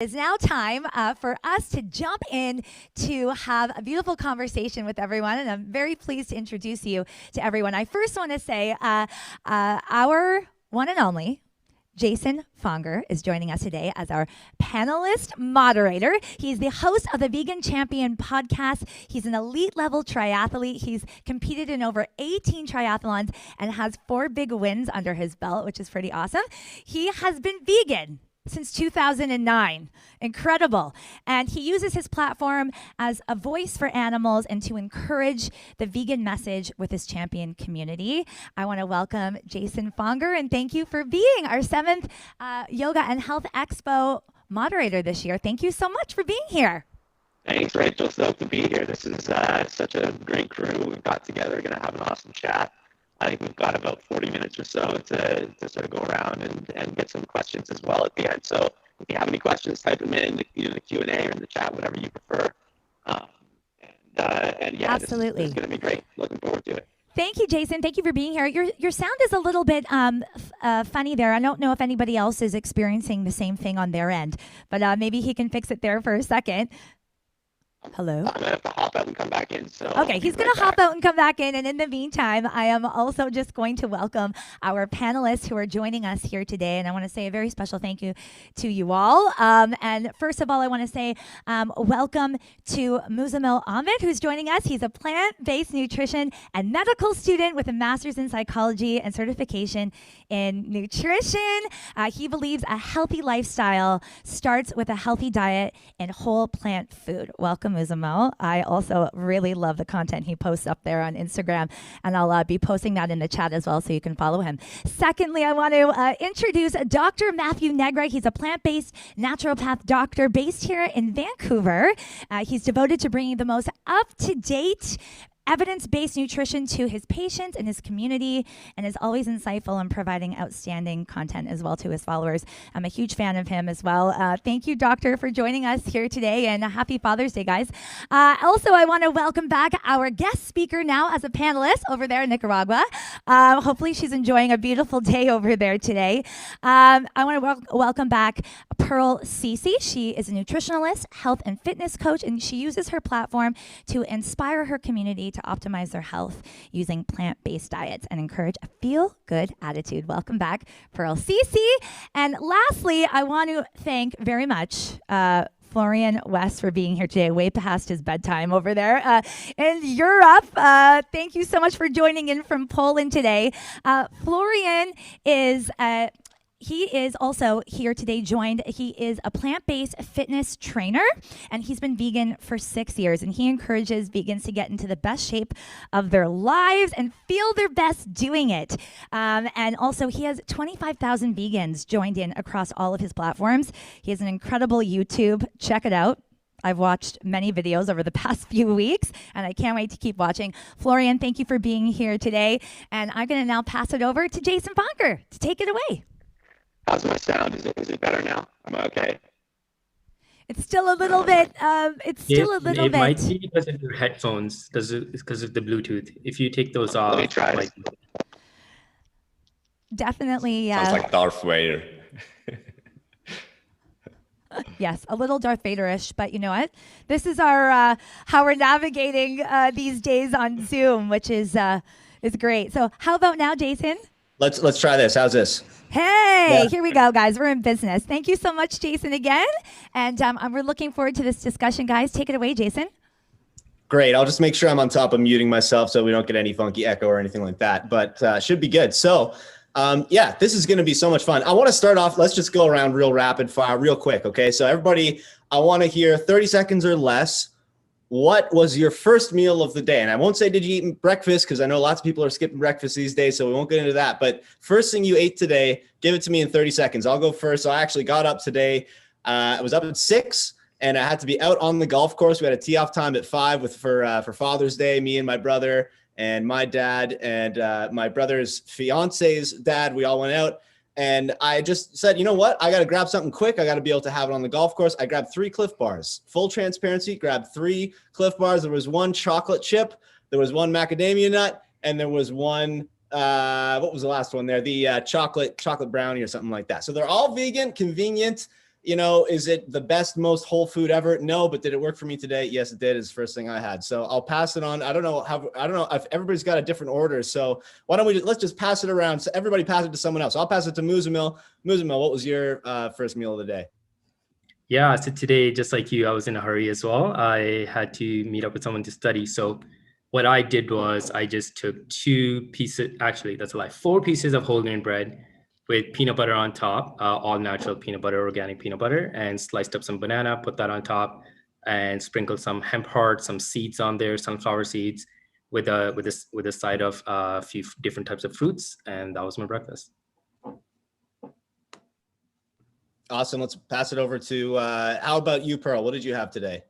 It's now time for us to jump in to have a beautiful conversation with everyone, and I'm very pleased to introduce you to everyone. I first want to say our one and only Jason Fonger is joining us today as our panelist moderator. He's the host of the Vegan Champion podcast. He's an elite level triathlete. He's competed in over 18 triathlons and has 4 big wins under his belt, which is pretty awesome. He has been vegan since 2009. Incredible. And he uses his platform as a voice for animals and to encourage the vegan message with his champion community. I want to welcome Jason Fonger and thank you for being our 7th Yoga and Health Expo moderator this year. Thank you so much for being here. Thanks, Rachel. Stoked to be here. This is such a great crew. We've got together. We're going to have an awesome chat. I think we've got about 40 minutes or so to sort of go around and get some questions as well at the end. So if you have any questions, type them in either the Q&A or in the chat, whatever you prefer. And yeah, absolutely, this is going to be great. Looking forward to it. Thank you, Jason. Thank you for being here. Your sound is a little bit funny there. I don't know if anybody else is experiencing the same thing on their end, but maybe he can fix it there for a second. Hello? I'm going to have to hop out and come back in. So okay, he's going to hop out and come back in. And in the meantime, I am also just going to welcome our panelists who are joining us here today. And I want to say a very special thank you to you all. And first of all, I want to say welcome to Muzammil Ahmad, who's joining us. He's a plant-based nutrition and medical student with a master's in psychology and certification in nutrition. He believes a healthy lifestyle starts with a healthy diet and whole plant food. Welcome, Muzammil. I also really love the content he posts up there on Instagram, and I'll be posting that in the chat as well so you can follow him. Secondly, I want to introduce Dr. Mathhew Nagra. He's a plant-based naturopath doctor based here in Vancouver. He's devoted to bringing the most up-to-date evidence-based nutrition to his patients and his community, and is always insightful and providing outstanding content as well to his followers. I'm a huge fan of him as well. Thank you, Doctor, for joining us here today, and happy Father's Day, guys. Also, I want to welcome back our guest speaker now as a panelist over there in Nicaragua. Hopefully she's enjoying a beautiful day over there today. I want to welcome back Pearl Cicci. She is a nutritionalist, health and fitness coach, and she uses her platform to inspire her community to optimize their health using plant-based diets and encourage a feel-good attitude. Welcome back, Pearl Cicci. And lastly, I want to thank very much Florian Wüest for being here today, way past his bedtime over there in Europe. Thank you so much for joining in from Poland today. Florian is he is also here today joined. He is a plant-based fitness trainer, and he's been vegan for 6 years, and he encourages vegans to get into the best shape of their lives and feel their best doing it. And also, he has 25,000 vegans joined in across all of his platforms. He has an incredible YouTube. Check it out. I've watched many videos over the past few weeks, and I can't wait to keep watching. Florian, thank you for being here today, and I'm going to now pass it over to Jason Fonger to take it away. How's my sound? Is it better now? Am I okay? It's still a little bit. It might be because of your headphones, because of the Bluetooth. If you take those off, let me try. Definitely. Sounds like Darth Vader. Yes, a little Darth Vader-ish, but you know what? This is our how we're navigating these days on Zoom, which is great. So, how about now, Jason? Let's try this. How's this? Hey, Here we go, guys. We're in business. Thank you so much, Jason, again. And we're looking forward to this discussion, guys. Take it away, Jason. Great. I'll just make sure I'm on top of muting myself so we don't get any funky echo or anything like that, but should be good. So, yeah, this is going to be so much fun. I want to start off. Let's just go around real rapid fire, real quick. Okay. So everybody, I want to hear 30 seconds or less. What was your first meal of the day? And I won't say, did you eat breakfast? Because I know lots of people are skipping breakfast these days, so we won't get into that. But first thing you ate today, give it to me in 30 seconds. I'll go first. So I actually got up today. I was up at 6, and I had to be out on the golf course. We had a tee off time at 5 for Father's Day, me and my brother and my dad and my brother's fiance's dad. We all went out. And I just said, you know what? I got to grab something quick. I got to be able to have it on the golf course. I grabbed 3 Cliff Bars. Full transparency, grabbed 3 Cliff Bars. There was 1 chocolate chip. There was 1 macadamia nut. And there was 1, what was the last one there? The chocolate brownie or something like that. So they're all vegan, convenient. is it the best, most whole food ever? No, but did it work for me today? Yes, it did. It's the first thing I had. So I'll pass it on. I don't know if everybody's got a different order. So why don't let's just pass it around. So everybody pass it to someone else. I'll pass it to Muzammil. Muzammil, what was your first meal of the day? Yeah, so today, just like you, I was in a hurry as well. I had to meet up with someone to study. So what I did was I just took 2 pieces, actually, that's a lie, 4 pieces of whole grain bread with peanut butter on top, all natural peanut butter, organic peanut butter, and sliced up some banana, put that on top, and sprinkled some hemp hearts, some seeds on there, sunflower seeds, with a side of a few different types of fruits, and that was my breakfast. Awesome. Let's pass it over to, how about you, Pearl? What did you have today?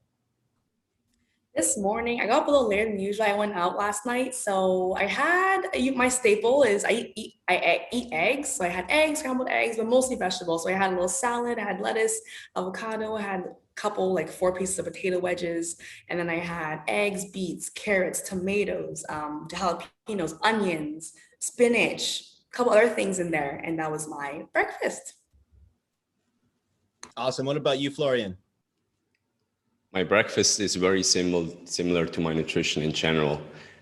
This morning, I got up a little later than usual. I went out last night. So I had, my staple is I eat eggs. So I had eggs, scrambled eggs, but mostly vegetables. So I had a little salad, I had lettuce, avocado, I had a couple, like 4 pieces of potato wedges. And then I had eggs, beets, carrots, tomatoes, jalapenos, onions, spinach, a couple other things in there. And that was my breakfast. Awesome. What about you, Florian? My breakfast is very similar to my nutrition in general.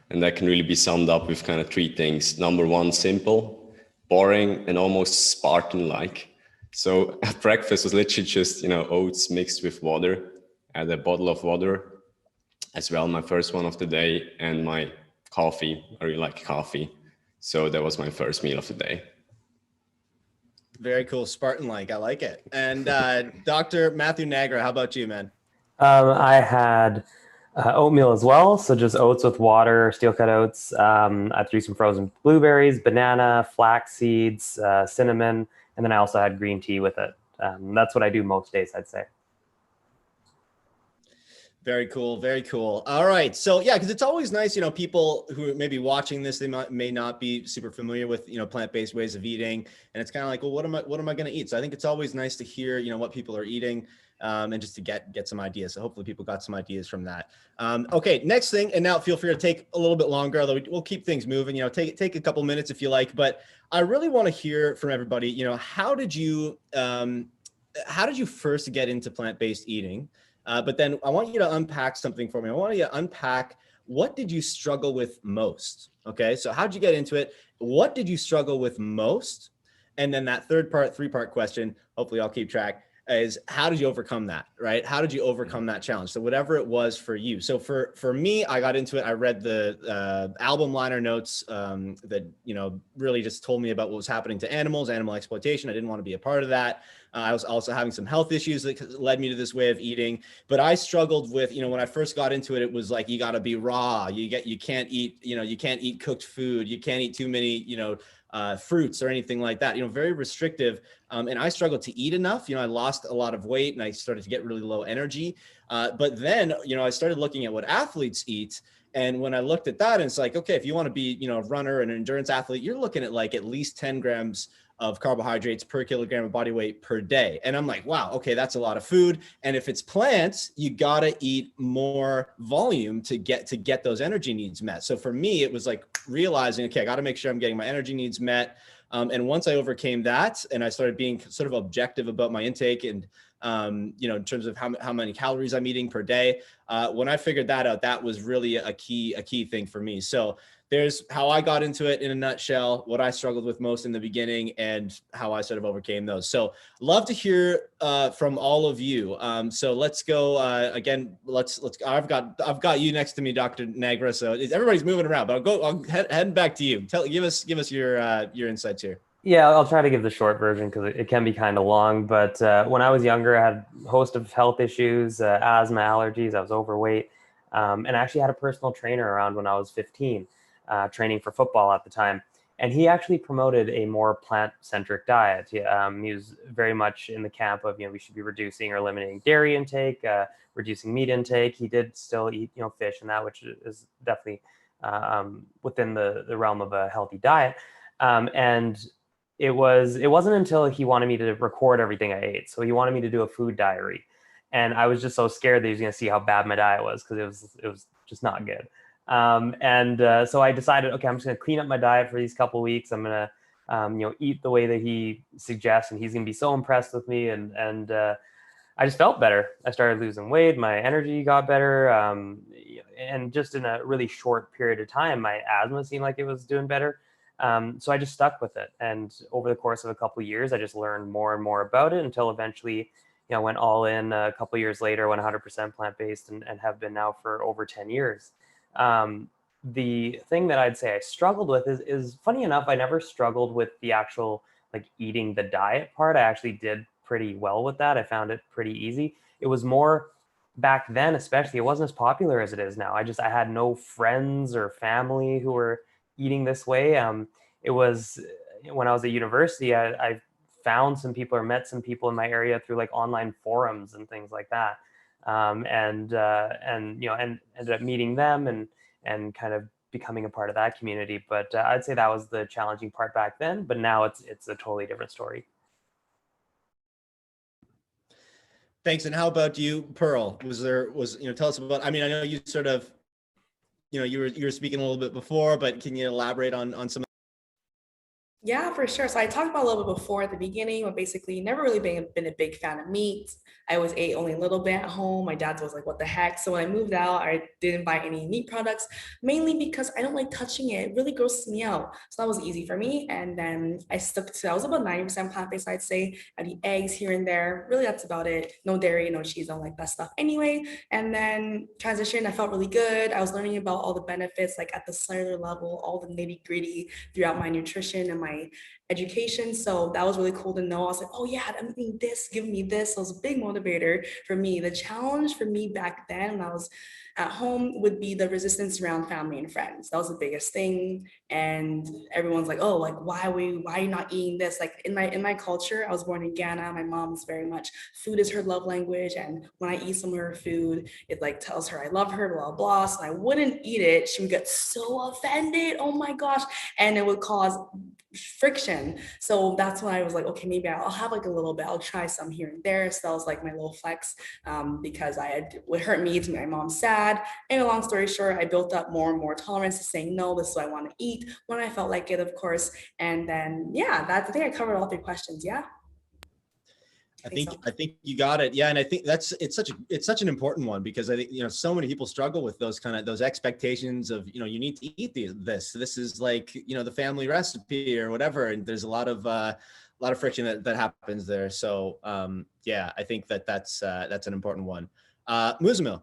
And that can really be summed up with kind of 3 things. Number 1, simple, boring, and almost Spartan-like. So at breakfast was literally just, oats mixed with water. I had a bottle of water as well, my first one of the day, and my coffee. I really like coffee. So that was my first meal of the day. Very cool. Spartan-like. I like it. And Dr. Mathhew Nagra, how about you, man? I had oatmeal as well. So just oats with water, steel cut oats. I threw some frozen blueberries, banana, flax seeds, cinnamon, and then I also had green tea with it. That's what I do most days, I'd say. Very cool. Very cool. All right. So yeah, because it's always nice, people who may be watching this, they may not be super familiar with, plant-based ways of eating. And it's kind of like, well, what am I going to eat? So I think it's always nice to hear, what people are eating, and just to get some ideas. So hopefully people got some ideas from that. Okay. Next thing, and now feel free to take a little bit longer, although we'll keep things moving, take a couple minutes if you like, but I really want to hear from everybody, how did you first get into plant-based eating? But then I want you to unpack something for me. I want you to unpack, what did you struggle with most? Okay, so how'd you get into it? What did you struggle with most? And then that 3-part question, hopefully I'll keep track, is how did you overcome that, right? How did you overcome that challenge? So whatever it was for you. So for me, I got into it. I read the album liner notes that, really just told me about what was happening to animal exploitation. I didn't want to be a part of that. I was also having some health issues that led me to this way of eating, but I struggled with, when I first got into it, it was like, you got to be raw. You can't eat, you can't eat cooked food. You can't eat too many, fruits or anything like that, very restrictive. And I struggled to eat enough. I lost a lot of weight and I started to get really low energy. But then, I started looking at what athletes eat. And when I looked at that, and it's like, okay, if you want to be, a runner and an endurance athlete, you're looking at like at least 10 grams of carbohydrates per kilogram of body weight per day. And I'm like, wow, okay, that's a lot of food. And if it's plants, you gotta eat more volume to get those energy needs met. So for me, it was like realizing, okay, I gotta make sure I'm getting my energy needs met. And once I overcame that and I started being sort of objective about my intake and, in terms of how many calories I'm eating per day, when I figured that out, that was really a key thing for me. So there's how I got into it in a nutshell, what I struggled with most in the beginning and how I sort of overcame those. So love to hear from all of you. So let's go again. I've got you next to me, Dr. Nagra. So everybody's moving around, but I'll head back to you. Give us your insights here. Yeah, I'll try to give the short version because it can be kind of long. But when I was younger, I had a host of health issues, asthma, allergies. I was overweight, and I actually had a personal trainer around when I was 15. Training for football at the time. And he actually promoted a more plant-centric diet. He was very much in the camp of, we should be reducing or eliminating dairy intake, reducing meat intake. He did still eat, fish and that, which is definitely within the realm of a healthy diet. And it wasn't until he wanted me to record everything I ate. So he wanted me to do a food diary. And I was just so scared that he was going to see how bad my diet was because it was just not good. So I decided, okay, I'm just going to clean up my diet for these couple of weeks. I'm going to eat the way that he suggests, and he's going to be so impressed with me. And I just felt better. I started losing weight. My energy got better. And just in a really short period of time, my asthma seemed like it was doing better. So I just stuck with it. And over the course of a couple of years, I just learned more and more about it until eventually, went all in a couple of years later, went 100% plant-based and have been now for over 10 years. The thing that I'd say I struggled with is funny enough, I never struggled with the actual like eating the diet part. I actually did pretty well with that. I found it pretty easy. It was more back then, especially, it wasn't as popular as it is now. I had no friends or family who were eating this way. It was when I was at university, I found some people or met some people in my area through like online forums and things like that. And ended up meeting them and kind of becoming a part of that community. But I'd say that was the challenging part back then, but now it's a totally different story. Thanks. And how about you, Pearl? Tell us about, I mean, I know you sort of, you were speaking a little bit before, but can you elaborate on some? Yeah, for sure. So I talked about a little bit before at the beginning, but basically never really been a big fan of meat. I always ate only a little bit at home. My dad was like, what the heck? So when I moved out, I didn't buy any meat products, mainly because I don't like touching it. It really grosses me out. So that was easy for me. And then I was about 90% plant-based, I'd say. I'd eat eggs here and there. Really, that's about it. No dairy, no cheese, I don't like that stuff anyway. And then transition, I felt really good. I was learning about all the benefits, like at the cellular level, all the nitty-gritty throughout my nutrition and my education. So that was really cool to know. I was like, oh yeah, I'm eating this, give me this. So it was a big motivator for me. The challenge for me back then when I was at home would be the resistance around family and friends. That was the biggest thing. And everyone's like, oh, like why are you not eating this? Like in my culture, I was born in Ghana. My mom's very much food is her love language. And when I eat some of her food, it like tells her I love her, blah, blah. So I wouldn't eat it. She would get so offended. Oh my gosh. And it would cause friction. So that's when I was like, okay, maybe I'll have like a little bit, I'll try some here and there. So that was like my little flex because it hurt me to make my mom sad. And a long story short, I built up more and more tolerance to saying, no, this is what I want to eat when I felt like it, of course. And then, yeah, I think I covered all 3 questions. Yeah. I think you got it. Yeah. And I think it's such an important one because I think, so many people struggle with those expectations of, you need to eat this is like, the family recipe or whatever. And there's a lot of friction that happens there. So yeah, I think that's an important one. Muzammil.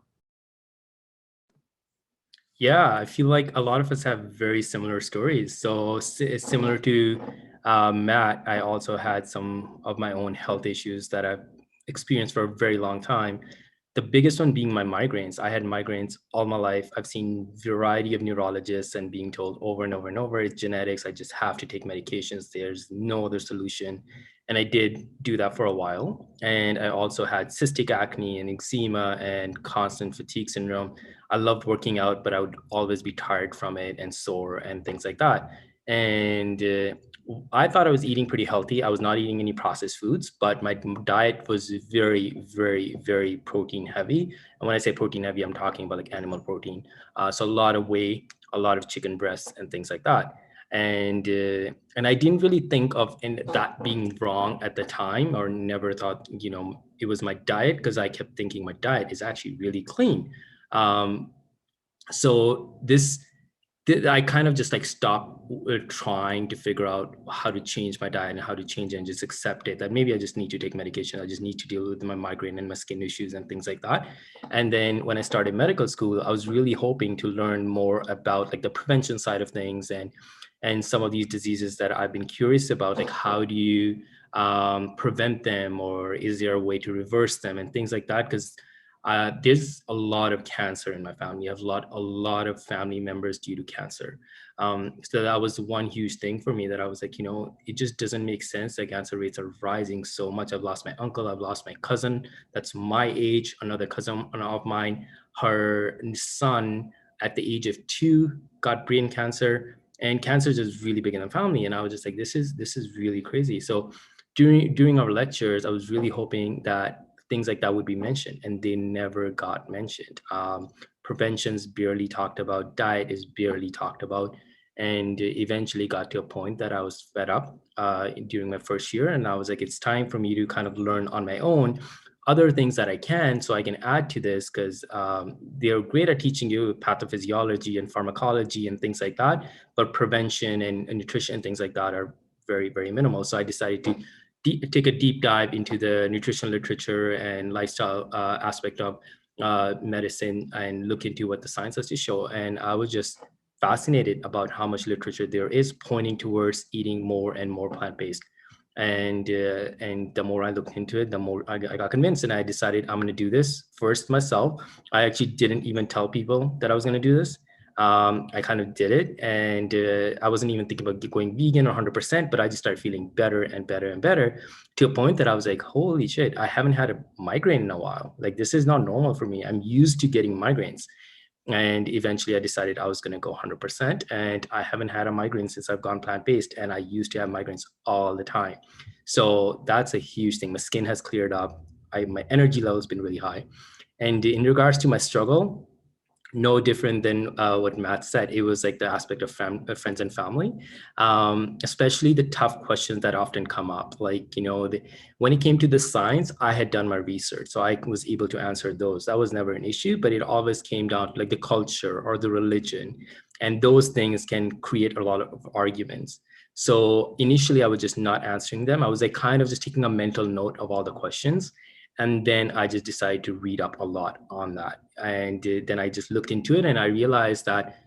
Yeah, I feel like a lot of us have very similar stories. So it's similar to Matt. I also had some of my own health issues that I've experienced for a very long time. The biggest one being my migraines. I had migraines all my life. I've seen a variety of neurologists and being told over and over and over, it's genetics. I just have to take medications. There's no other solution. And I did do that for a while. And I also had cystic acne and eczema and constant fatigue syndrome. I loved working out, but I would always be tired from it and sore and things like that. And I thought I was eating pretty healthy. I was not eating any processed foods, but my diet was very, very, very protein heavy. And when I say protein heavy, I'm talking about like animal protein. So a lot of whey, a lot of chicken breasts and things like that. And I didn't really think of that being wrong at the time, or never thought, it was my diet, because I kept thinking my diet is actually really clean. So I kind of just like stopped trying to figure out how to change my diet and how to change it and just accept it, that maybe I just need to take medication. I just need to deal with my migraine and my skin issues and things like that. And then when I started medical school, I was really hoping to learn more about like the prevention side of things and some of these diseases that I've been curious about, like how do you prevent them, or is there a way to reverse them and things like that? Because there's a lot of cancer in my family. I have a lot of family members due to cancer. So that was one huge thing for me, that I was like, it just doesn't make sense that cancer rates are rising so much. I've lost my uncle, I've lost my cousin that's my age, another cousin of mine, her son at the age of 2 got brain cancer, and cancer is just really big in the family. And I was just like, this is really crazy. So during our lectures, I was really hoping that things like that would be mentioned, and they never got mentioned. Prevention's barely talked about, diet is barely talked about. and eventually got to a point that I was fed up during my first year. And I was like, it's time for me to kind of learn on my own other things that I can, so I can add to this, because they're great at teaching you pathophysiology and pharmacology and things like that, but prevention and nutrition and things like that are very, very minimal. So I decided to take a deep dive into the nutrition literature and lifestyle aspect of medicine and look into what the science has to show. And I was just fascinated about how much literature there is pointing towards eating more and more plant-based. And the more I looked into it, the more I got convinced, and I decided I'm going to do this first myself. I actually didn't even tell people that I was going to do this. I kind of did it, and I wasn't even thinking about going vegan or 100%, but I just started feeling better and better and better, to a point that I was like, holy shit, I haven't had a migraine in a while. Like, this is not normal for me. I'm used to getting migraines. And eventually I decided I was going to go 100%, and I haven't had a migraine since I've gone plant-based, and I used to have migraines all the time. So that's a huge thing. My skin has cleared up. My energy level has been really high. And in regards to my struggle, no different than what Matt said. It was like the aspect of friends and family, especially the tough questions that often come up. Like, when it came to the science, I had done my research, so I was able to answer those. That was never an issue, but it always came down to like the culture or the religion, and those things can create a lot of arguments. So initially I was just not answering them. I was like kind of just taking a mental note of all the questions. And then I just decided to read up a lot on that. And then I just looked into it, and I realized that,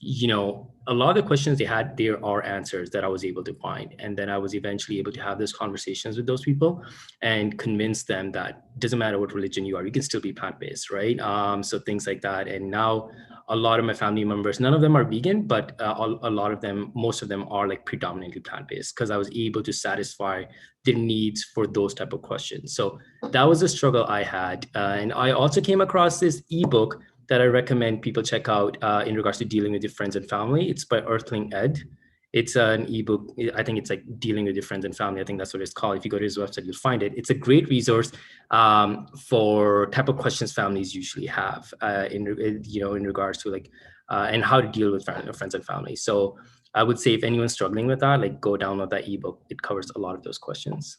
a lot of the questions they had, there are answers that I was able to find. And then I was eventually able to have those conversations with those people and convince them that it doesn't matter what religion you are, you can still be plant-based, right? So things like that. And now a lot of my family members, none of them are vegan, but a lot of them, most of them are like predominantly plant-based, because I was able to satisfy their needs for those type of questions. So that was a struggle I had. And I also came across this ebook that I recommend people check out in regards to dealing with your friends and family. It's by Earthling Ed. It's an ebook. I think it's like Dealing with Your Friends and Family. I think that's what it's called. If you go to his website, you'll find it. It's a great resource for type of questions families usually have in regards to like and how to deal with friends and family. So I would say if anyone's struggling with that, like, go download that ebook. It covers a lot of those questions.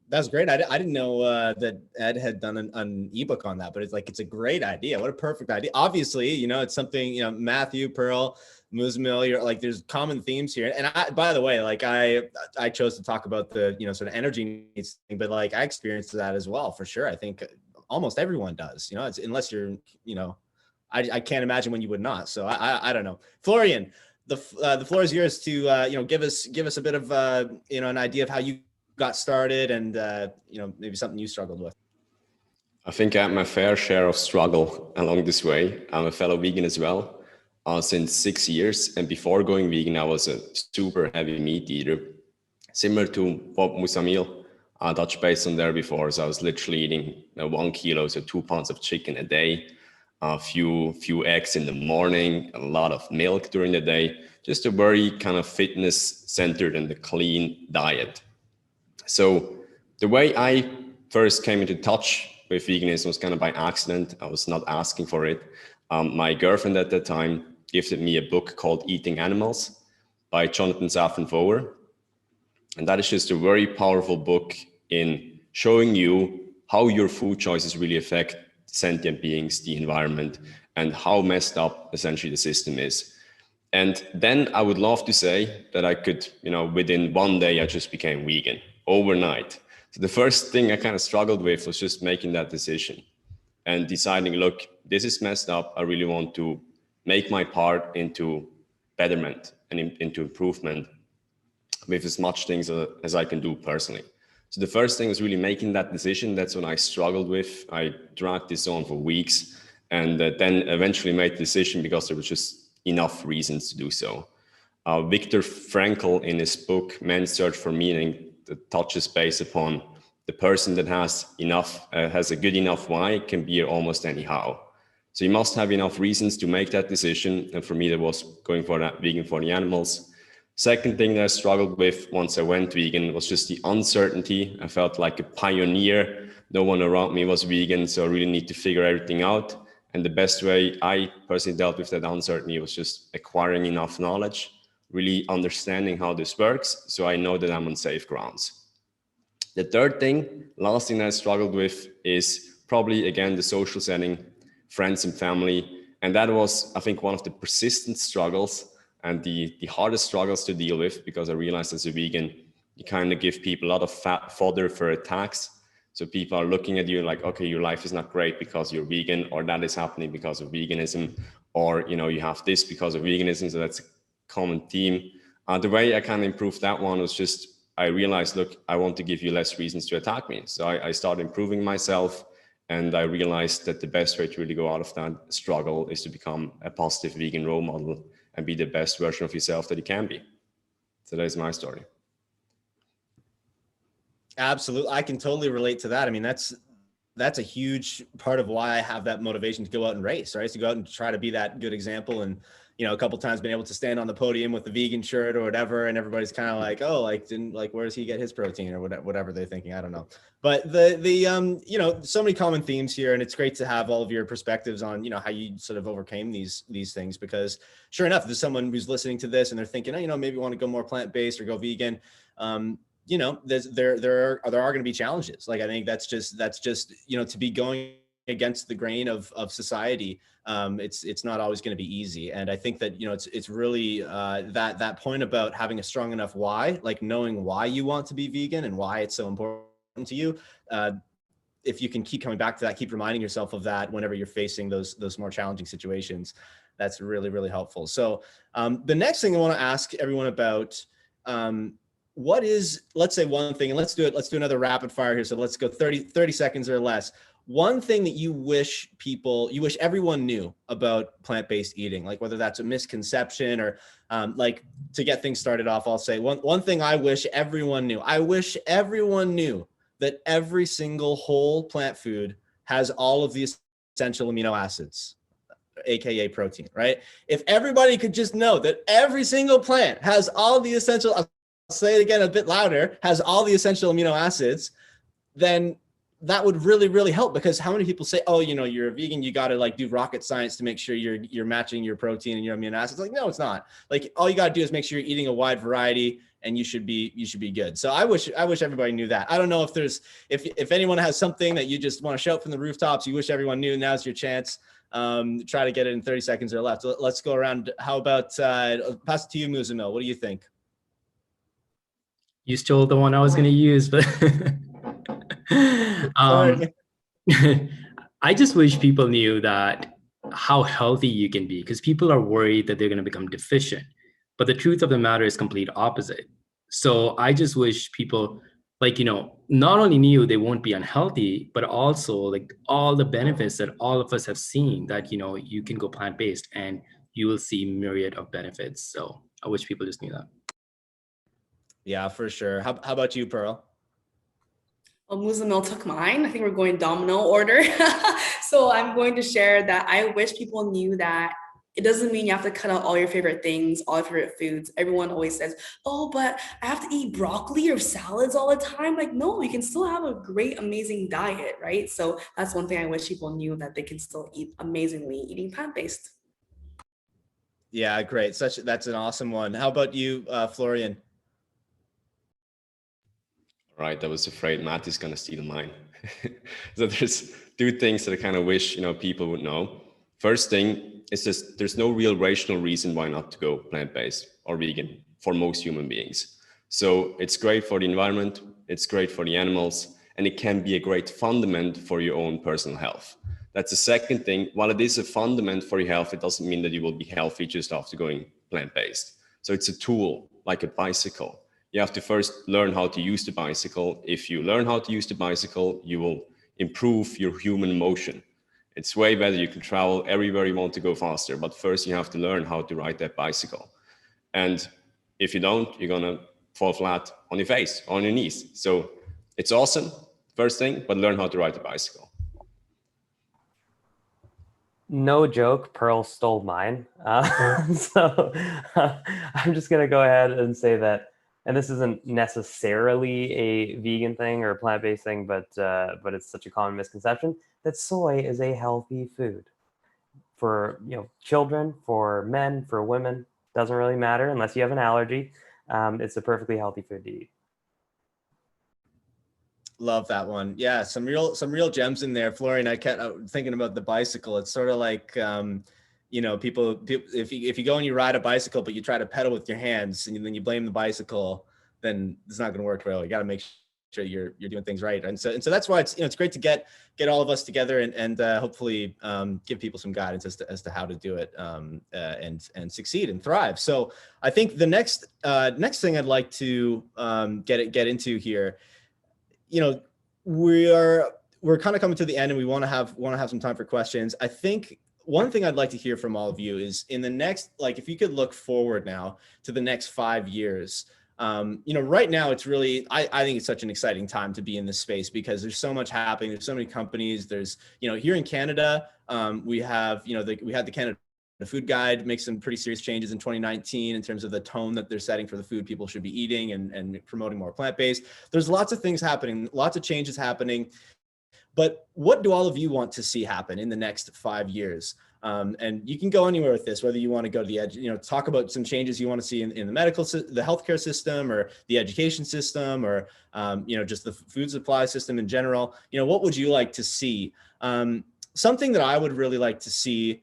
That's great. I didn't know that Ed had done an ebook on that, but it's a great idea. What a perfect idea. Obviously, it's something, Mathhew, Pearl, Muzammil, you're like, there's common themes here. And by the way, like I chose to talk about the, sort of energy needs thing, but like I experienced that as well, for sure. I think almost everyone does, it's unless you're, I can't imagine when you would not. So I don't know. Florian, the floor is yours to, give us a bit of, an idea of how you got started and, maybe something you struggled with. I think I had my fair share of struggle along this way. I'm a fellow vegan as well, since 6 years. And before going vegan, I was a super heavy meat eater, similar to what Muzammil touched base on there before. So I was literally eating 1 kilo, so 2 pounds of chicken a day, a few eggs in the morning, a lot of milk during the day, just a very kind of fitness centered and a clean diet. So the way I first came into touch with veganism was kind of by accident. I was not asking for it. My girlfriend at that time gifted me a book called Eating Animals by Jonathan Safran Foer. And that is just a very powerful book in showing you how your food choices really affect sentient beings, the environment, and how messed up essentially the system is. And then I would love to say that I could, within 1 day, I just became vegan overnight. So the first thing I kind of struggled with was just making that decision and deciding, look, this is messed up. I really want to make my part into betterment and into improvement with as much things as I can do personally. So the first thing was really making that decision. That's what I struggled with. I dragged this on for weeks and then eventually made the decision because there was just enough reasons to do so. Viktor Frankl, in his book, Man's Search for Meaning, that touches base upon the person that has a good enough why can be here almost anyhow. So you must have enough reasons to make that decision. And for me, that was going for that vegan for the animals. Second thing that I struggled with once I went vegan was just the uncertainty. I felt like a pioneer. No one around me was vegan, so I really need to figure everything out. And the best way I personally dealt with that uncertainty was just acquiring enough knowledge, really understanding how this works, so I know that I'm on safe grounds. The third thing, last thing I struggled with is probably, again, the social setting, friends and family. And that was, I think, one of the persistent struggles and the hardest struggles to deal with, because I realized as a vegan, you kind of give people a lot of fodder for attacks. So people are looking at you like, okay, your life is not great because you're vegan, or that is happening because of veganism, or, you know, you have this because of veganism. So that's a common theme. The way I kind of improved that one was just, I realized, look, I want to give you less reasons to attack me. So I started improving myself, and I realized that the best way to really go out of that struggle is to become a positive vegan role model and be the best version of yourself that you can be. So that is my story. Absolutely. I can totally relate to that. I mean, that's a huge part of why I have that motivation to go out and race, right? To go out and try to be that good example. And, you know, a couple of times been able to stand on the podium with the vegan shirt or whatever, and everybody's kind of like, oh, like, where does he get his protein, or whatever they're thinking? I don't know. But you know, so many common themes here, and it's great to have all of your perspectives on, you know, how you sort of overcame these things, because sure enough, there's someone who's listening to this and they're thinking, oh, you know, maybe want to go more plant-based or go vegan. You know, there are going to be challenges. Like, I think that's just, you know, to be going against the grain of society. It's not always going to be easy. And I think that, you know, it's really that point about having a strong enough why, like knowing why you want to be vegan and why it's so important to you. If you can keep coming back to that, keep reminding yourself of that whenever you're facing those more challenging situations, that's really, really helpful. So the next thing I want to ask everyone about, what is, let's say one thing, and let's do another rapid fire here. So let's go 30 seconds or less. One thing that you wish everyone knew about plant-based eating, like whether that's a misconception or like, to get things started off, I'll say one thing I wish everyone knew. I wish everyone knew that every single whole plant food has all of the essential amino acids, AKA protein, right? If everybody could just know that every single plant has all the essential, I'll say it again a bit louder, has all the essential amino acids, then that would really, really help. Because how many people say, oh, you know, you're a vegan, you got to like do rocket science to make sure you're matching your protein and your amino acids. Like, no, it's not. Like, all you got to do is make sure you're eating a wide variety, and you should be good. So I wish everybody knew that. I don't know if anyone has something that you just want to shout from the rooftops, you wish everyone knew, now's your chance. Try to get it in 30 seconds or less. Let's go around. How about pass it to you, Muzammil? What do you think? You stole the one I was going to use, but I just wish people knew that how healthy you can be, because people are worried that they're going to become deficient. But the truth of the matter is complete opposite. So I just wish people, like, you know, not only knew they won't be unhealthy, but also like all the benefits that all of us have seen, that, you know, you can go plant-based and you will see myriad of benefits. So I wish people just knew that. Yeah, for sure. How about you, Pearl? Well, Muzammil took mine. I think we're going domino order. So I'm going to share that I wish people knew that it doesn't mean you have to cut out all your favorite things, all your favorite foods. Everyone always says, oh, but I have to eat broccoli or salads all the time. Like, no, you can still have a great, amazing diet, right? So that's one thing I wish people knew, that they can still eat amazingly eating plant-based. Yeah, great. That's an awesome one. How about you, Florian? Right, I was afraid Matt is gonna steal mine. So there's two things that I kind of wish, you know, people would know. First thing is just there's no real rational reason why not to go plant-based or vegan for most human beings. So it's great for the environment, it's great for the animals, and it can be a great fundament for your own personal health. That's the second thing. While it is a fundament for your health, it doesn't mean that you will be healthy just after going plant-based. So it's a tool, like a bicycle. You have to first learn how to use the bicycle. If you learn how to use the bicycle, you will improve your human motion. It's way better. You can travel everywhere you want to go faster, but first you have to learn how to ride that bicycle. And if you don't, you're gonna fall flat on your face, on your knees. So it's awesome, first thing, but learn how to ride the bicycle. No joke, Pearl stole mine. So I'm just gonna go ahead and say that, and this isn't necessarily a vegan thing or a plant-based thing, but it's such a common misconception that soy is a healthy food. for children, for men, for women. Doesn't really matter unless you have an allergy. It's a perfectly healthy food to eat. Love that one. Yeah, some real gems in there. Florian, I kept thinking about the bicycle. It's sort of like people if you go and you ride a bicycle but you try to pedal with your hands and then you blame the bicycle, then it's not going to work well. You got to make sure you're doing things right. And so that's why it's great to get all of us together and hopefully give people some guidance as to how to do it and succeed and thrive. So I think the next thing I'd like to get into here, we're kind of coming to the end and we want to have some time for questions. I think one thing I'd like to hear from all of you is in the next, if you could look forward now to the next 5 years, right now it's really, I think it's such an exciting time to be in this space because there's so much happening. There's so many companies. There's, here in Canada, we have, we had the Canada Food Guide make some pretty serious changes in 2019 in terms of the tone that they're setting for the food people should be eating and promoting more plant-based. There's lots of things happening, lots of changes happening. But what do all of you want to see happen in the next 5 years? And you can go anywhere with this, whether you want to go to the edge, talk about some changes you want to see in the the healthcare system or the education system or, just the food supply system in general. What would you like to see? Something that I would really like to see,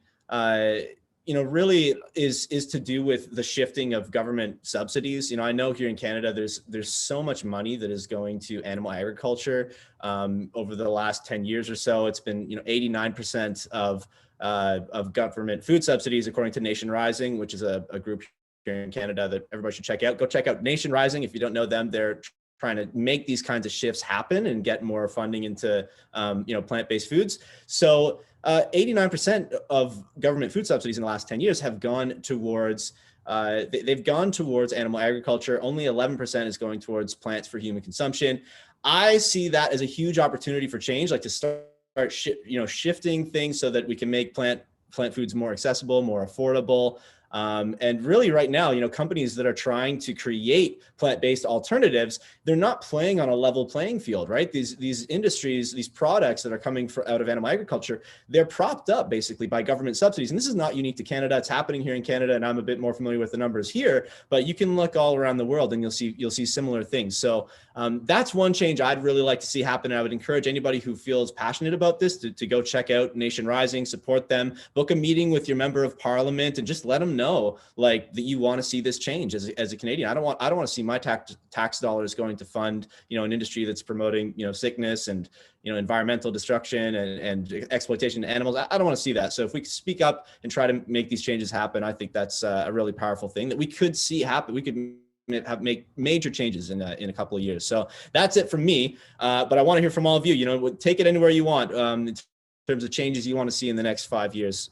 really is to do with the shifting of government subsidies. I know here in Canada, there's so much money that is going to animal agriculture. Over the last 10 years or so, it's been 89% of government food subsidies, according to Nation Rising, which is a group here in Canada that everybody should check out. Go check out Nation Rising. If you don't know them, they're trying to make these kinds of shifts happen and get more funding into plant-based foods. So 89% of government food subsidies in the last 10 years have gone towards they've gone towards animal agriculture. Only 11% is going towards plants for human consumption. I see that as a huge opportunity for change, to start shifting things so that we can make plant foods more accessible, more affordable. And really right now, companies that are trying to create plant-based alternatives, they're not playing on a level playing field, right? These industries, these products that are coming out of animal agriculture, they're propped up basically by government subsidies. And this is not unique to Canada. It's happening here in Canada, and I'm a bit more familiar with the numbers here, but you can look all around the world and you'll see similar things. So that's one change I'd really like to see happen. And I would encourage anybody who feels passionate about this to go check out Nation Rising, support them, book a meeting with your member of parliament and just let them know that you want to see this change as a Canadian. I don't want to see my tax dollars going to fund, an industry that's promoting, sickness and, environmental destruction and exploitation of animals. I don't want to see that. So if we speak up and try to make these changes happen, I think that's a really powerful thing that we could see happen. We could make major changes in a couple of years. So that's it from me. But I want to hear from all of you. Take it anywhere you want in terms of changes you want to see in the next 5 years.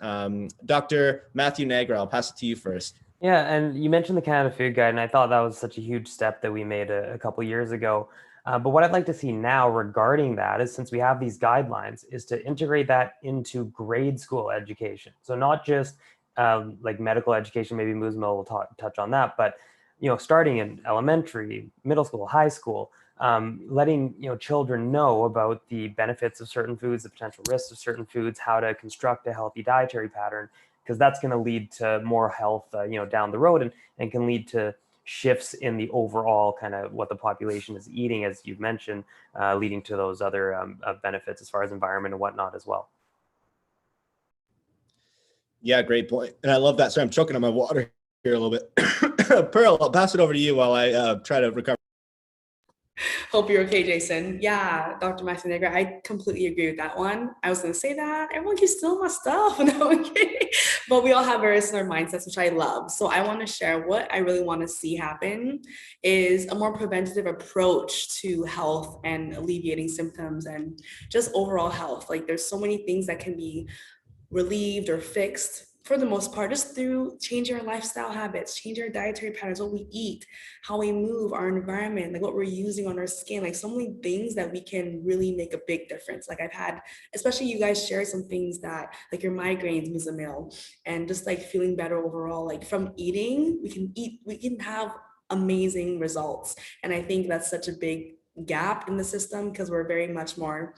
Dr. Mathhew Nagra, I'll pass it to you first. Yeah, and you mentioned the Canada Food Guide, and I thought that was such a huge step that we made a couple years ago. But what I'd like to see now regarding that is, since we have these guidelines, is to integrate that into grade school education. So not just medical education, maybe Muzammil will touch on that, but starting in elementary, middle school, high school, letting children know about the benefits of certain foods, the potential risks of certain foods, how to construct a healthy dietary pattern, because that's going to lead to more health down the road and can lead to shifts in the overall kind of what the population is eating, as you've mentioned, leading to those other benefits as far as environment and whatnot as well. Yeah, great point. And I love that. So I'm choking on my water here a little bit. Pearl, I'll pass it over to you while I try to recover. Hope you're okay, Jason. Yeah, Dr. Mathhew Nagra, I completely agree with that one. I was going to say that. Everyone keeps stealing my stuff. No, okay. But we all have very similar mindsets, which I love. So I want to share what I really want to see happen is a more preventative approach to health and alleviating symptoms and just overall health. There's so many things that can be relieved or fixed for the most part, just through changing our lifestyle habits, changing our dietary patterns, what we eat, how we move, our environment, what we're using on our skin, so many things that we can really make a big difference. I've had, especially you guys share some things that, your migraines, Muzammil, and just feeling better overall, from eating, we can have amazing results. And I think that's such a big gap in the system because we're very much more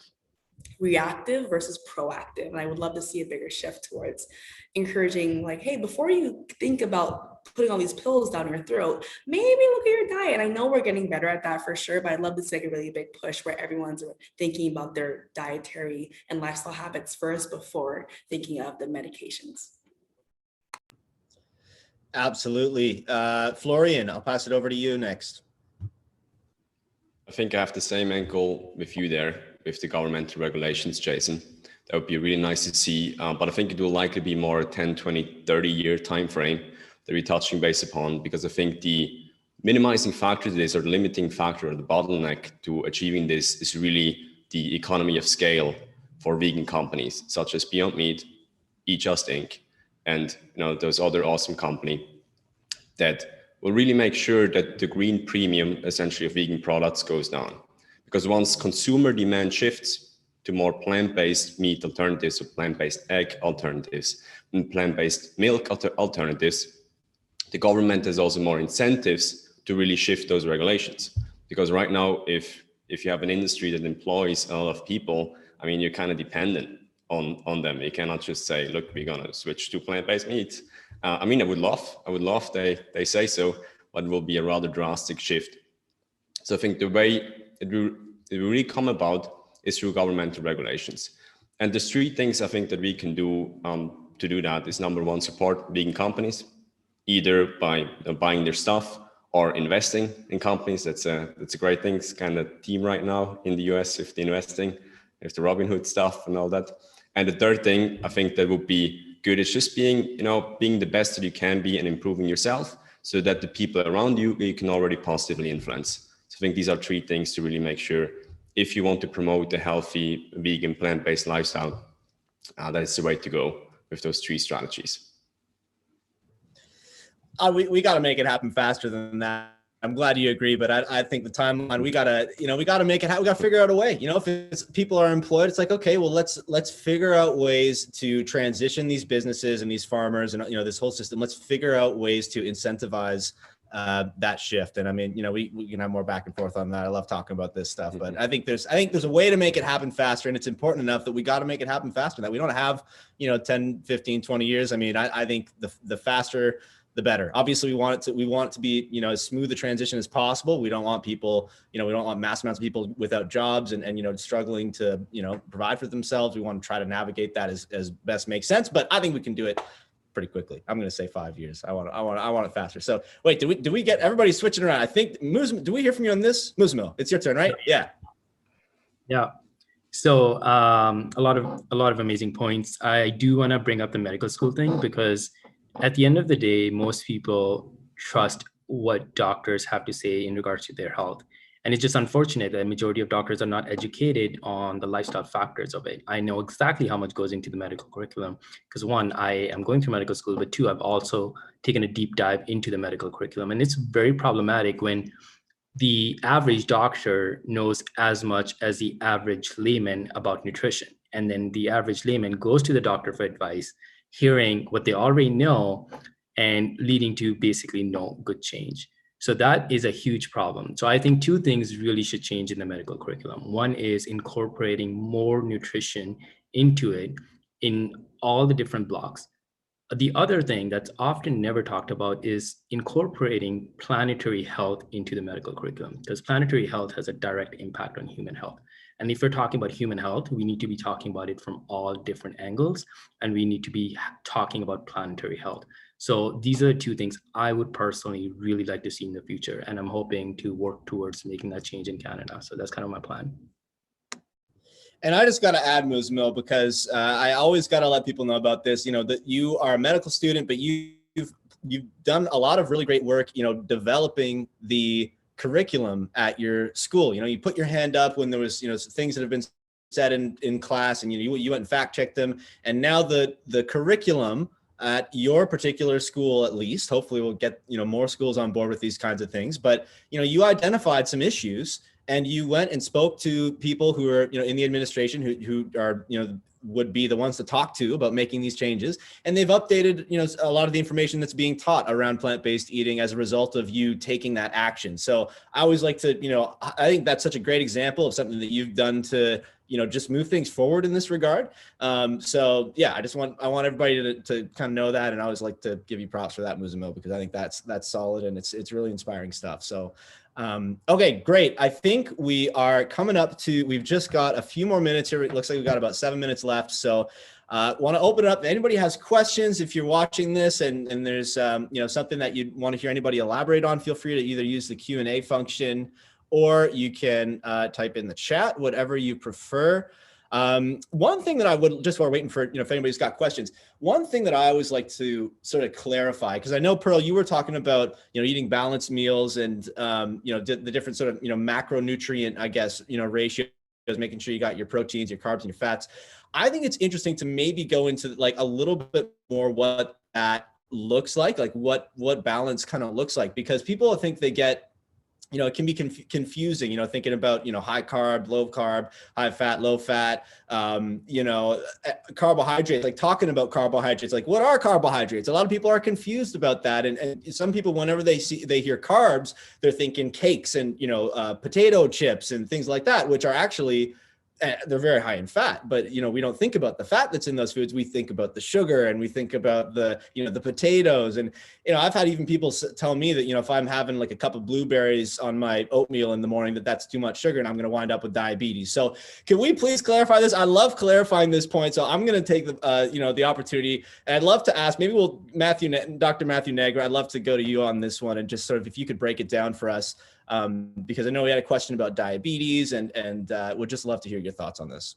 reactive versus proactive. And I would love to see a bigger shift towards encouraging, like, hey, before you think about putting all these pills down your throat, maybe look at your diet. And I know we're getting better at that for sure, but I'd love to see like a really big push where everyone's thinking about their dietary and lifestyle habits first before thinking of the medications. Absolutely. Florian, I'll pass it over to you next. I think I have the same end goal with you there, with the governmental regulations, Jason. That would be really nice to see, but I think it will likely be more a 10, 20, 30-year time frame that we're touching base upon, because I think the minimizing factor to this, or the limiting factor, or the bottleneck to achieving this, is really the economy of scale for vegan companies such as Beyond Meat, Eat Just Inc., and those other awesome companies that will really make sure that the green premium essentially of vegan products goes down. Because once consumer demand shifts to more plant-based meat alternatives, or plant-based egg alternatives, and plant-based milk alternatives, the government has also more incentives to really shift those regulations. Because right now, if you have an industry that employs a lot of people, I mean, you're kind of dependent on them. You cannot just say, look, we're gonna switch to plant-based meat. I mean, I would love they say so, but it will be a rather drastic shift. So I think the way it will really come about is through governmental regulations. And there's three things I think that we can do to do that. Is number one, support vegan companies, either by buying their stuff or investing in companies. That's a great thing. It's kind of team right now in the US with the investing, with the Robinhood stuff and all that. And the third thing I think that would be good is just being the best that you can be and improving yourself, so that the people around you can already positively influence. So I think these are three things to really make sure, if you want to promote a healthy vegan plant-based lifestyle, that's the way to go with those three strategies. We got to make it happen faster than that. I'm glad you agree, but I think the timeline, we gotta make it happen. We gotta figure out a way. If it's, people are employed, it's like, okay, well, let's figure out ways to transition these businesses and these farmers and this whole system. Let's figure out ways to incentivize that shift. And I mean, we can have more back and forth on that. I love talking about this stuff, but I think there's a way to make it happen faster, and it's important enough that we got to make it happen faster, that we don't have 10, 15, 20 years. I mean, I think the faster the better. Obviously, we want it to be, as smooth a transition as possible. We don't want people, we don't want mass amounts of people without jobs and struggling to, provide for themselves. We want to try to navigate that as best makes sense, but I think we can do it pretty quickly. I'm going to say 5 years. I want it faster. So wait, do we get everybody switching around? I think do we hear from you on this? Muzammil, it's your turn, right? Yeah. Yeah. So a lot of amazing points. I do want to bring up the medical school thing, because at the end of the day, most people trust what doctors have to say in regards to their health. And it's just unfortunate that the majority of doctors are not educated on the lifestyle factors of it. I know exactly how much goes into the medical curriculum, because one, I am going through medical school, but two, I've also taken a deep dive into the medical curriculum. And it's very problematic when the average doctor knows as much as the average layman about nutrition. And then the average layman goes to the doctor for advice, hearing what they already know and leading to basically no good change. So that is a huge problem. So I think two things really should change in the medical curriculum. One is incorporating more nutrition into it in all the different blocks. The other thing that's often never talked about is incorporating planetary health into the medical curriculum, because planetary health has a direct impact on human health. And if we're talking about human health, we need to be talking about it from all different angles, and we need to be talking about planetary health. So these are the two things I would personally really like to see in the future. And I'm hoping to work towards making that change in Canada. So that's kind of my plan. And I just got to add, Muzammil, because I always got to let people know about this, that you are a medical student, but you've done a lot of really great work, developing the curriculum at your school. You put your hand up when there was, things that have been said in class, and you went and fact checked them. And now the curriculum at your particular school, at least, hopefully we'll get, more schools on board with these kinds of things. But, you identified some issues, and you went and spoke to people who are, in the administration who are, would be the ones to talk to about making these changes. And they've updated, a lot of the information that's being taught around plant-based eating as a result of you taking that action. So I always like to, I think that's such a great example of something that you've done to, just move things forward in this regard. So yeah, I want everybody to kind of know that. And I always like to give you props for that, Muzammil, because I think that's solid and it's really inspiring stuff. So, okay, great. I think we are coming up to, we've just got a few more minutes here. It looks like we've got about 7 minutes left. So want to open it up. If anybody has questions, if you're watching this and there's something that you want to hear anybody elaborate on, feel free to either use the Q&A function or you can type in the chat, whatever you prefer. One thing that I would, just while we're waiting for, if anybody's got questions, one thing that I always like to sort of clarify, because I know, Pearl, you were talking about, eating balanced meals and, the different sort of, macronutrient, I guess, ratios, making sure you got your proteins, your carbs, and your fats. I think it's interesting to maybe go into like a little bit more what that looks like what balance kind of looks like, because people think they get, it can be confusing, thinking about, high carb, low carb, high fat, low fat, carbohydrates, like talking about carbohydrates, like what are carbohydrates? A lot of people are confused about that. And some people, whenever they hear carbs, they're thinking cakes and, potato chips and things like that, which are actually, they're very high in fat, but we don't think about the fat that's in those foods. We think about the sugar and we think about the potatoes. And I've had even people tell me that if I'm having like a cup of blueberries on my oatmeal in the morning, that's too much sugar and I'm going to wind up with diabetes. So can we please clarify this? I love clarifying this point. So I'm going to take the opportunity, and I'd love to ask, maybe Dr. Mathhew Nagra, I'd love to go to you on this one and just sort of if you could break it down for us. Because I know we had a question about diabetes and would just love to hear your thoughts on this.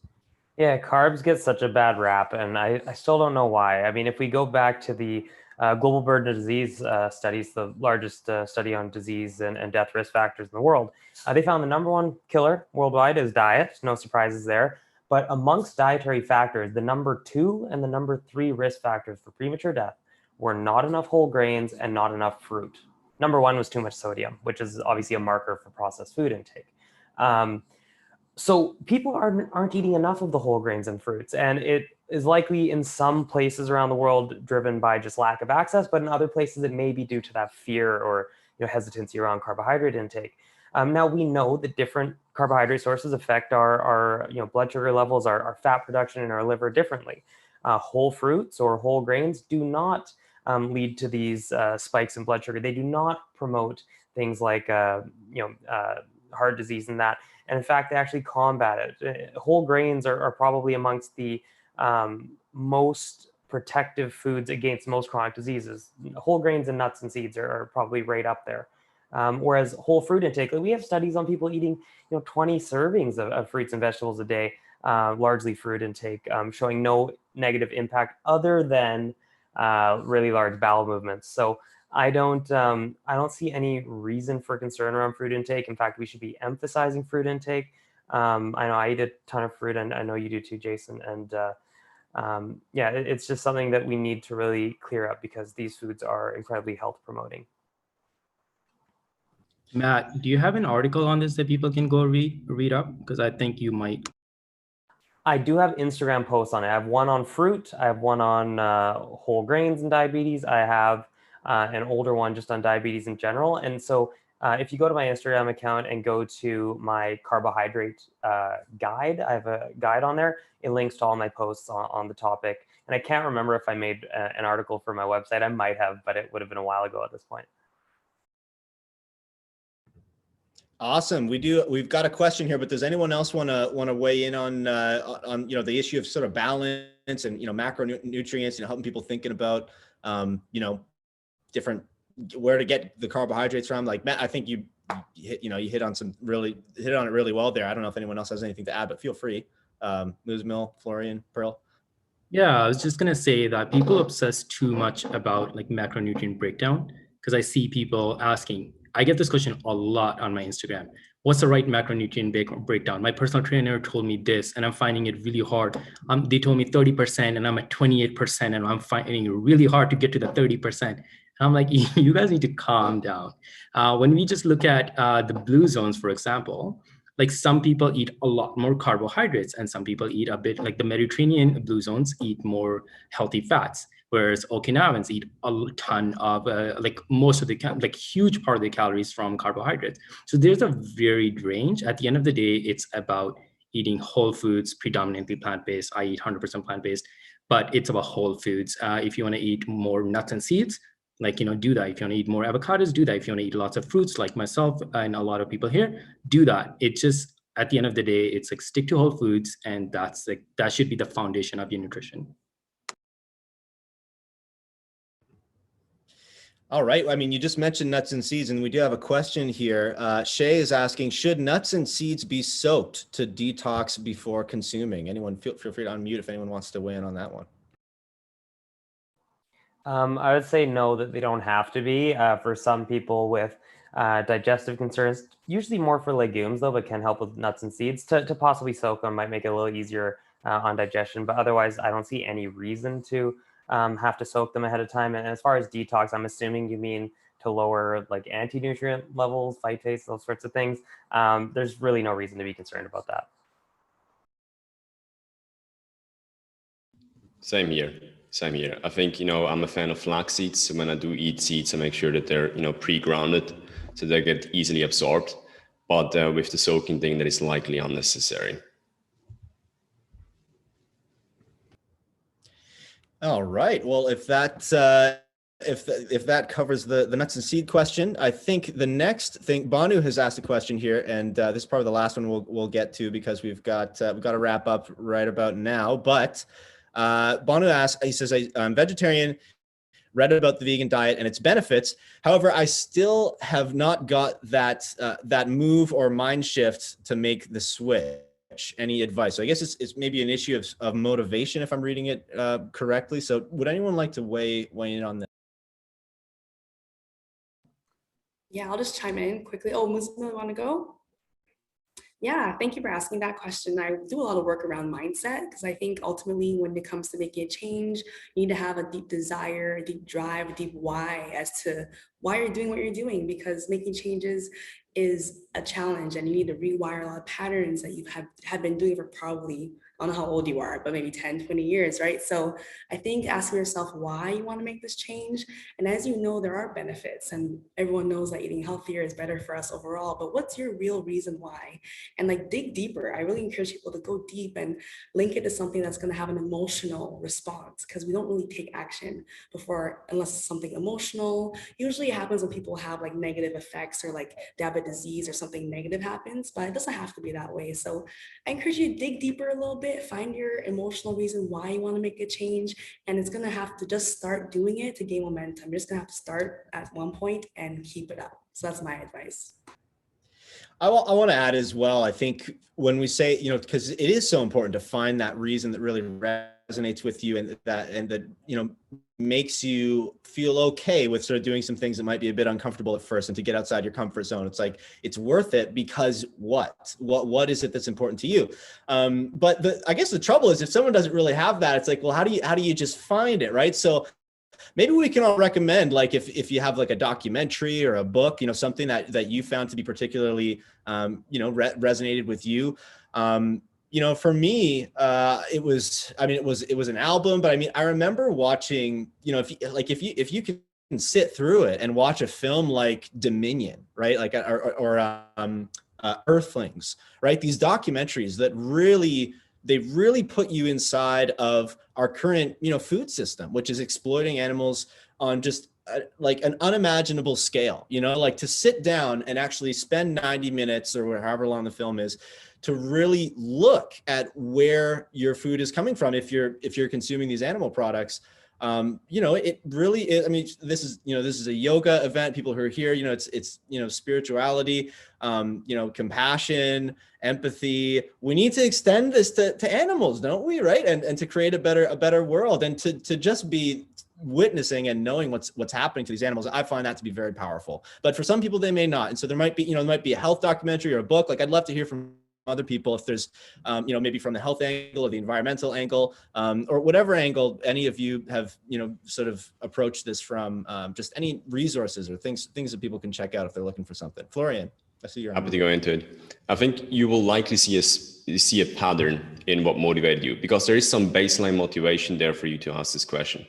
Yeah, carbs get such a bad rap, and I still don't know why. I mean, if we go back to the global burden of disease studies, the largest study on disease and death risk factors in the world, they found the number one killer worldwide is diet. No surprises there. But amongst dietary factors, the number 2 and the number 3 risk factors for premature death were not enough whole grains and not enough fruit. Number 1 was too much sodium, which is obviously a marker for processed food intake. So people aren't eating enough of the whole grains and fruits, and it is likely in some places around the world driven by just lack of access, but in other places it may be due to that fear or hesitancy around carbohydrate intake. Now we know that different carbohydrate sources affect our blood sugar levels, our fat production in our liver differently. Whole fruits or whole grains do not lead to these spikes in blood sugar. They do not promote things like heart disease and that. And in fact, they actually combat it. Whole grains are probably amongst the most protective foods against most chronic diseases. Whole grains and nuts and seeds are probably right up there. Whereas whole fruit intake, we have studies on people eating 20 servings of fruits and vegetables a day, largely fruit intake, showing no negative impact other than really large bowel movements. So I don't see any reason for concern around fruit intake. In fact, we should be emphasizing fruit intake. I know I eat a ton of fruit, and I know you do too, Jason. And yeah, it's just something that we need to really clear up because these foods are incredibly health promoting. Matt, do you have an article on this that people can go read up? Because I think you might. I do have Instagram posts on it. I have one on fruit. I have one on whole grains and diabetes. I have an older one just on diabetes in general. And so if you go to my Instagram account and go to my carbohydrate guide, I have a guide on there. It links to all my posts on the topic. And I can't remember if I made an article for my website. I might have, but it would have been a while ago at this point. Awesome. We've got a question here, but does anyone else want to weigh in on the issue of sort of balance and macronutrients, helping people thinking about different where to get the carbohydrates from? Like Matt, I think you hit on it really well there. I don't know if anyone else has anything to add, but feel free. Muzammil, Florian, Pearl. Yeah, I was just gonna say that people obsess too much about like macronutrient breakdown because I see people asking. I get this question a lot on my Instagram. What's the right macronutrient breakdown? My personal trainer told me this, and I'm finding it really hard. They told me 30%, and I'm at 28%, and I'm finding it really hard to get to the 30%. And I'm like, you guys need to calm down. When we just look at the blue zones, for example, like some people eat a lot more carbohydrates, and some people eat a bit, like the Mediterranean blue zones eat more healthy fats. Whereas Okinawans eat a ton of, most of the, huge part of the calories from carbohydrates. So there's a varied range. At the end of the day, it's about eating whole foods, predominantly plant-based. I eat 100% plant-based, but it's about whole foods. If you want to eat more nuts and seeds, like, do that. If you want to eat more avocados, do that. If you want to eat lots of fruits, like myself and a lot of people here, do that. It just, at the end of the day, it's like stick to whole foods, and that should be the foundation of your nutrition. All right. I mean, you just mentioned nuts and seeds, and we do have a question here. Shay is asking, should nuts and seeds be soaked to detox before consuming? Anyone, feel free to unmute if anyone wants to weigh in on that one. I would say no, that they don't have to be. For some people with digestive concerns, usually more for legumes though, but can help with nuts and seeds, to possibly soak them might make it a little easier on digestion. But otherwise, I don't see any reason to have to soak them ahead of time. And as far as detox, I'm assuming you mean to lower like anti-nutrient levels, phytates, those sorts of things. There's really no reason to be concerned about that. Same here. I think, I'm a fan of flax seeds. So when I do eat seeds, I make sure that they're, pre-grounded so they get easily absorbed. But with the soaking thing, that is likely unnecessary. All right. Well, if that if that covers the nuts and seed question, I think the next thing, Banu has asked a question here, and this is probably the last one we'll get to, because we've got to wrap up right about now. But Banu asks, he says, I'm vegetarian, read about the vegan diet and its benefits. However, I still have not got that move or mind shift to make the switch. Any advice? So I guess it's maybe an issue of motivation, if I'm reading it correctly. So would anyone like to weigh in on that? Yeah, I'll just chime in quickly. Oh, Muzammil, want to go? Yeah, thank you for asking that question. I do a lot of work around mindset, because I think ultimately when it comes to making a change, you need to have a deep desire, a deep drive, a deep why as to why you're doing what you're doing, because making changes is a challenge and you need to rewire a lot of patterns that you've had been doing for probably, I don't know how old you are, but maybe 10, 20 years, right? So I think asking yourself why you want to make this change. And as you know, there are benefits, and everyone knows that eating healthier is better for us overall, but what's your real reason why? And like dig deeper. I really encourage people to go deep and link it to something that's going to have an emotional response, because we don't really take action unless it's something emotional. Usually it happens when people have like negative effects, or like they have a disease or something negative happens, but it doesn't have to be that way. So I encourage you to dig deeper a little bit, find your emotional reason why you want to make a change, and it's going to have to just start doing it to gain momentum. You're just going to have to start at one point and keep it up. So that's my advice. I want to add as well, I think when we say, because it is so important to find that reason that really resonates with you, and that makes you feel okay with sort of doing some things that might be a bit uncomfortable at first, and to get outside your comfort zone. It's like, it's worth it because what is it that's important to you? But I guess the trouble is, if someone doesn't really have that, it's like, well, how do you just find it, right? So maybe we can all recommend, like, if you have like a documentary or a book, something that you found to be particularly, resonated with you. For me, it was an album, but I remember watching, if you can sit through it and watch a film like Dominion, right? Like, or Earthlings, right? These documentaries that they really put you inside of our current, food system, which is exploiting animals on just like an unimaginable scale, like to sit down and actually spend 90 minutes or however long the film is to really look at where your food is coming from. If you're consuming these animal products, it really is. I mean, this is a yoga event. People who are here, it's spirituality, compassion, empathy. We need to extend this to animals, don't we? Right. And to create a better world, and to just be witnessing and knowing what's happening to these animals. I find that to be very powerful, but for some people they may not. And so there might be a health documentary or a book. Like, I'd love to hear from other people if there's maybe from the health angle or the environmental angle, or whatever angle any of you have sort of approached this from, just any resources or things that people can check out if they're looking for something. Florian, I see you're happy to go into it. I think you will likely see a pattern in what motivated you, because there is some baseline motivation there for you to ask this question,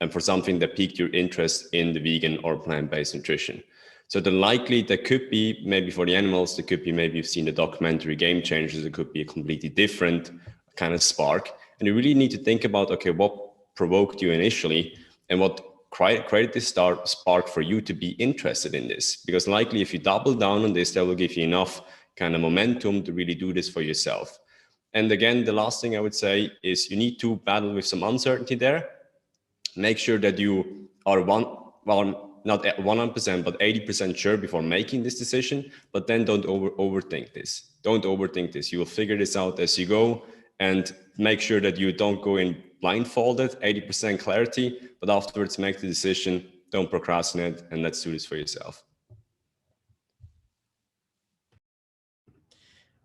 and for something that piqued your interest in the vegan or plant-based nutrition. So the likely there could be maybe for the animals, there could be maybe you've seen the documentary Game Changers, it could be a completely different kind of spark. And you really need to think about, okay, what provoked you initially and what created this spark for you to be interested in this? Because likely if you double down on this, that will give you enough kind of momentum to really do this for yourself. And again, the last thing I would say is you need to battle with some uncertainty there. Make sure that you are not at 100%, but 80% sure before making this decision, but then don't overthink this. Don't overthink this. You will figure this out as you go, and make sure that you don't go in blindfolded, 80% clarity, but afterwards make the decision, don't procrastinate, and let's do this for yourself.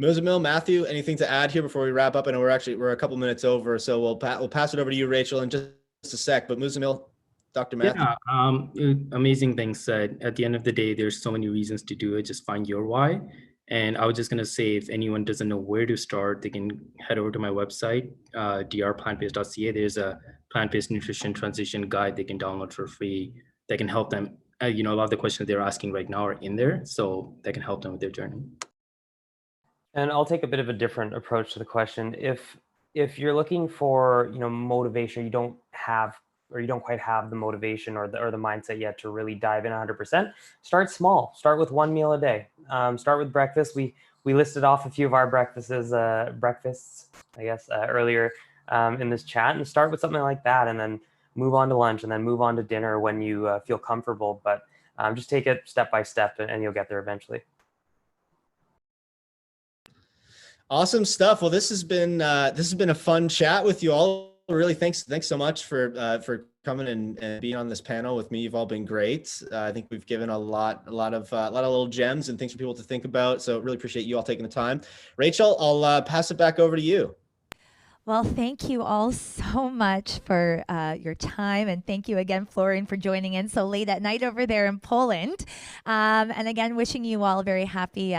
Muzammil, Mathhew, anything to add here before we wrap up? I know we're a couple minutes over, so we'll pass it over to you, Rachel, in just a sec. But Muzammil, Dr. Mathhew. Yeah, amazing things said. At the end of the day, there's so many reasons to do it. Just find your why. And I was just going to say, if anyone doesn't know where to start, they can head over to my website, drplantbased.ca. There's a plant-based nutrition transition guide they can download for free that can help them. A lot of the questions they're asking right now are in there, so that can help them with their journey. And I'll take a bit of a different approach to the question. If you're looking for motivation, you don't quite have the motivation or the mindset yet to really dive in 100%, start small. Start with one meal a day. Start with breakfast. We listed off a few of our breakfasts, I guess, earlier in this chat, and start with something like that, and then move on to lunch, and then move on to dinner when you feel comfortable. But just take it step by step, and you'll get there eventually. Awesome stuff. Well, this has been a fun chat with you all. Really, thanks so much for coming and being on this panel with me. You've all been great. I think we've given a lot of little gems and things for people to think about. So really appreciate you all taking the time. Rachel, I'll pass it back over to you. Well, thank you all so much for your time. And thank you again, Florian, for joining in so late at night over there in Poland. And again, wishing you all a very happy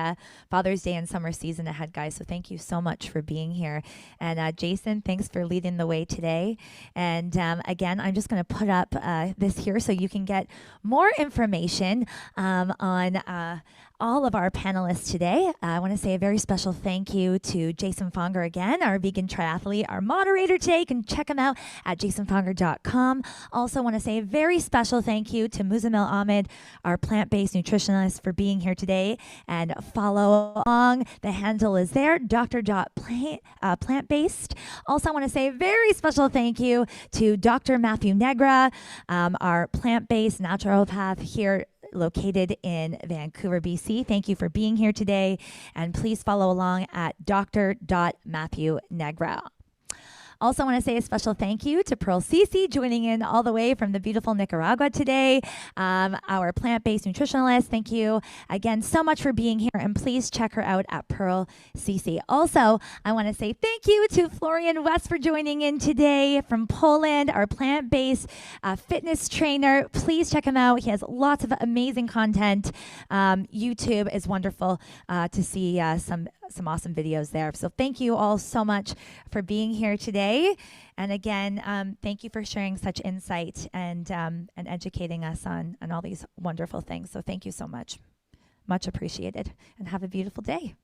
Father's Day and summer season ahead, guys. So thank you so much for being here. And Jason, thanks for leading the way today. And again, I'm just going to put up this here so you can get more information on all of our panelists today. I want to say a very special thank you to Jason Fonger again, our vegan triathlete, our moderator today. You can check him out at jasonfonger.com. Also want to say a very special thank you to Muzammil Ahmad, our plant-based nutritionist, for being here today. And follow along. The handle is there, dr.plantbased. Also want to say a very special thank you to Dr. Mathhew Nagra, our plant-based naturopath here located in Vancouver, BC. Thank you for being here today, and please follow along at dr.mathhew.nagra. Also want to say a special thank you to Pearl Cicci, joining in all the way from the beautiful Nicaragua today, our plant-based nutritionalist. Thank you again so much for being here, and please check her out at Pearl Cicci. Also, I want to say thank you to Florian Wüest for joining in today from Poland, our plant-based fitness trainer. Please check him out. He has lots of amazing content. YouTube is wonderful to see some awesome videos there. So thank you all so much for being here today. And again, thank you for sharing such insight and educating us on all these wonderful things. So thank you so much. Much appreciated, and have a beautiful day.